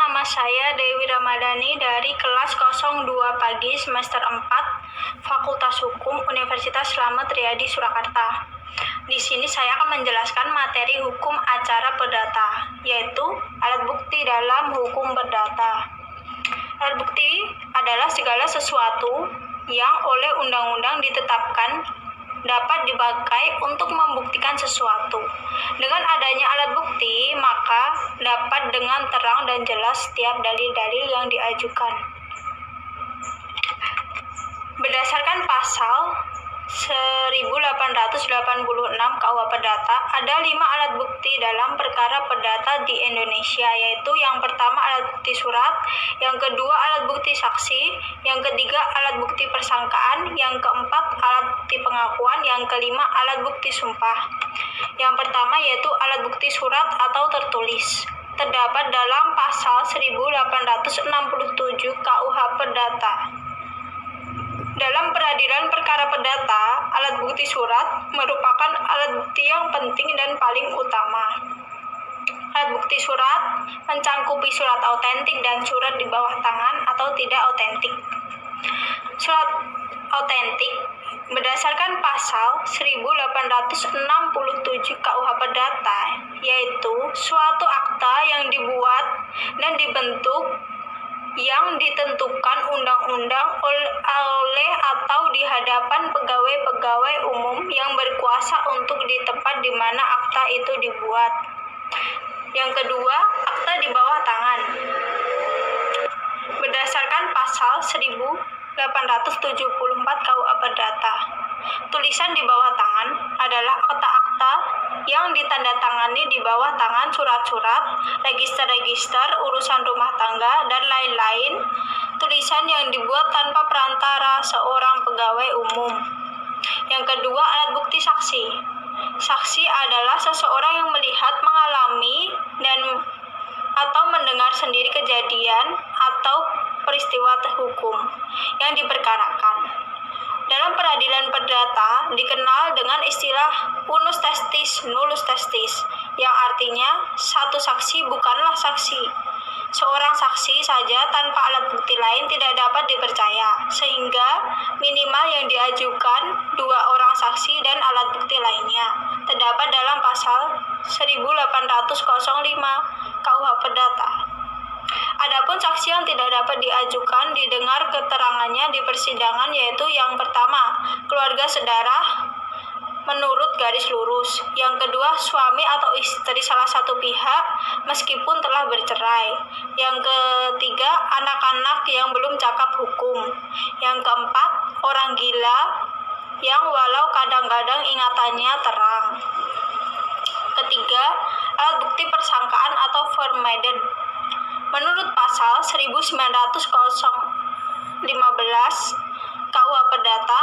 nama saya Dewi Ramadhani dari kelas 02 pagi semester 4 Fakultas Hukum Universitas Slamet Riyadi Surakarta. Di sini saya akan menjelaskan materi hukum acara perdata, yaitu alat bukti dalam hukum perdata. Alat bukti adalah segala sesuatu yang oleh undang-undang ditetapkan dapat dipakai untuk membuktikan sesuatu. Dengan adanya alat bukti, maka dapat dengan terang dan jelas setiap dalil-dalil yang diajukan. Berdasarkan pasal 1886 KUH Perdata, ada 5 alat bukti dalam perkara perdata di Indonesia, yaitu yang pertama alat bukti surat, yang kedua alat bukti saksi, yang ketiga alat bukti persangkaan, yang keempat alat bukti pengakuan, yang kelima alat bukti sumpah. Yang pertama yaitu alat bukti surat atau tertulis. Terdapat dalam pasal 1867 KUH Perdata. Dalam peradilan perkara perdata, alat bukti surat merupakan alat bukti yang penting dan paling utama. Alat bukti surat mencangkupi surat autentik dan surat di bawah tangan atau tidak autentik. Surat autentik berdasarkan pasal 1867 KUH Perdata, yaitu suatu akta yang dibuat dan dibentuk yang ditentukan undang-undang oleh atau di hadapan pegawai-pegawai umum yang berkuasa untuk di tempat di mana akta itu dibuat. Yang kedua, akta di bawah tangan. Berdasarkan pasal 1874 KUH Perdata, tulisan di bawah tangan adalah akta-akta yang ditandatangani di bawah tangan surat-surat, register-register, urusan rumah tangga, dan lain-lain. Tulisan yang dibuat tanpa perantara seorang pegawai umum. Yang kedua, alat bukti saksi. Saksi adalah seseorang yang melihat, mengalami, dan atau mendengar sendiri kejadian atau peristiwa hukum yang diperkarakan. Dalam peradilan perdata dikenal dengan istilah unus testis nullus testis, yang artinya satu saksi bukanlah saksi. Seorang saksi saja tanpa alat bukti lain tidak dapat dipercaya, sehingga minimal yang diajukan 2 orang saksi dan alat bukti lainnya. Terdapat dalam pasal 1805 KUH Perdata. Adapun saksi yang tidak dapat diajukan didengar keterangannya di persidangan, yaitu yang pertama, keluarga sedarah menurut garis lurus. Yang kedua, suami atau istri salah satu pihak meskipun telah bercerai. Yang ketiga, anak-anak yang belum cakap hukum. Yang keempat, orang gila yang walau kadang-kadang ingatannya terang. Ketiga, alat bukti persangkaan atau vermeden. Menurut pasal 1915 KUH Perdata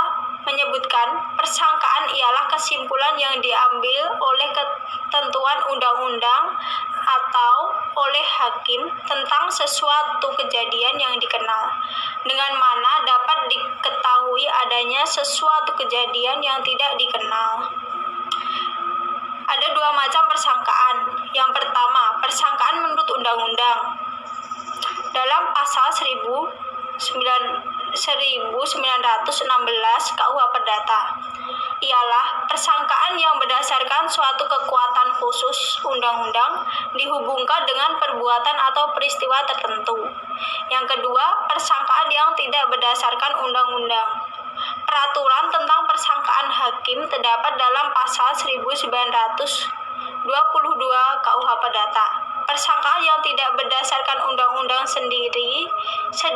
menyebutkan persangkaan ialah kesimpulan yang diambil oleh ketentuan undang-undang atau oleh hakim tentang sesuatu kejadian yang dikenal, dengan mana dapat diketahui adanya sesuatu kejadian yang tidak dikenal. Ada 2 macam persangkaan. Yang pertama, persangkaan menurut undang-undang. Dalam pasal 1916 KUH Perdata ialah persangkaan yang berdasarkan suatu kekuatan khusus undang-undang dihubungkan dengan perbuatan atau peristiwa tertentu. Yang kedua, persangkaan yang tidak berdasarkan undang-undang. Peraturan tentang persangkaan hakim terdapat dalam pasal 1922 KUH Perdata. Persangkaan yang tidak berdasarkan undang-undang sendiri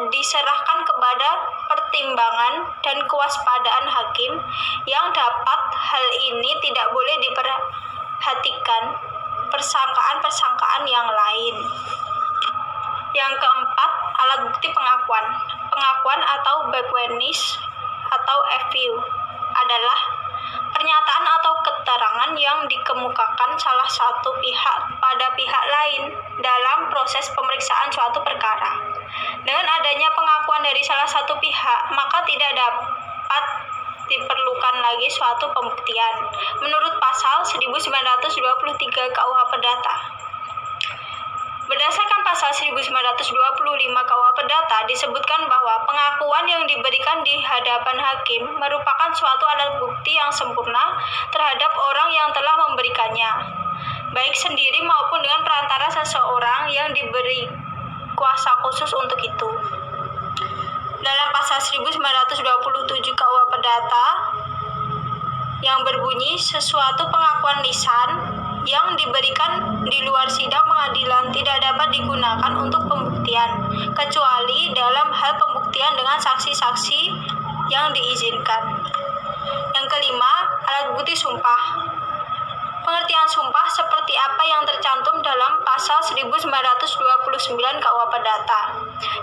diserahkan kepada pertimbangan dan kewaspadaan hakim, yang dapat hal ini tidak boleh diperhatikan persangkaan-persangkaan yang lain. Yang keempat, alat bukti pengakuan. Pengakuan atau back witness atau FW adalah pernyataan atau keterangan yang dikemukakan salah satu pihak pada pihak lain dalam proses pemeriksaan suatu perkara. Dengan adanya pengakuan dari salah satu pihak, maka tidak dapat diperlukan lagi suatu pembuktian menurut pasal 1923 KUH Perdata. Berdasarkan pasal 1925 KUA Perdata disebutkan bahwa pengakuan yang diberikan di hadapan hakim merupakan suatu alat bukti yang sempurna terhadap orang yang telah memberikannya, baik sendiri maupun dengan perantara seseorang yang diberi kuasa khusus untuk itu. Dalam pasal 1927 KUA Perdata yang berbunyi sesuatu pengakuan lisan yang diberikan di luar sidang pengadilan tidak dapat digunakan untuk pembuktian, kecuali dalam hal pembuktian dengan saksi-saksi yang diizinkan. Yang kelima, alat bukti sumpah. Pengertian sumpah seperti apa yang tercantum dalam pasal 1929 KUA Perdata,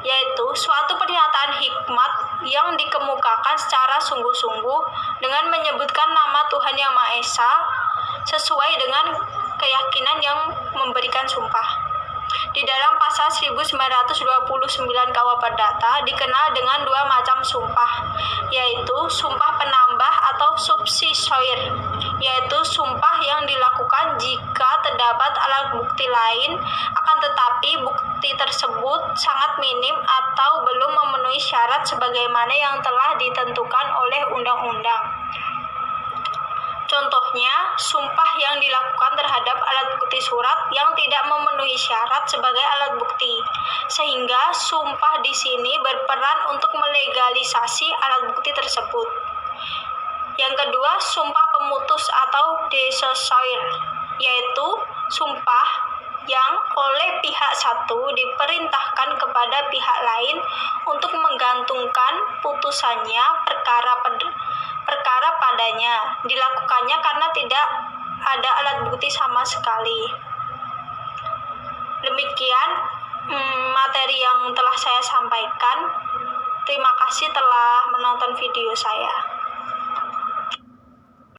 yaitu suatu pernyataan hikmat yang dikemukakan secara sungguh-sungguh dengan menyebutkan nama Tuhan Yang Maha Esa sesuai dengan keyakinan yang memberikan sumpah. Di dalam pasal 1929 KUA Perdata dikenal dengan dua macam sumpah, yaitu sumpah penambah atau subsidiar, yaitu sumpah yang dilakukan jika terdapat alat bukti lain, akan tetapi bukti tersebut sangat minim atau belum memenuhi syarat sebagaimana yang telah ditentukan oleh undang-undang. Contohnya, sumpah yang dilakukan terhadap alat bukti surat yang tidak memenuhi syarat sebagai alat bukti, sehingga sumpah di sini berperan untuk melegalisasi alat bukti tersebut. Yang kedua, sumpah pemutus atau desosair, yaitu sumpah yang oleh pihak satu diperintahkan kepada pihak lain untuk menggantungkan putusannya perkara padanya, dilakukannya karena tidak ada alat bukti sama sekali. Demikian materi yang telah saya sampaikan. Terima kasih telah menonton video saya.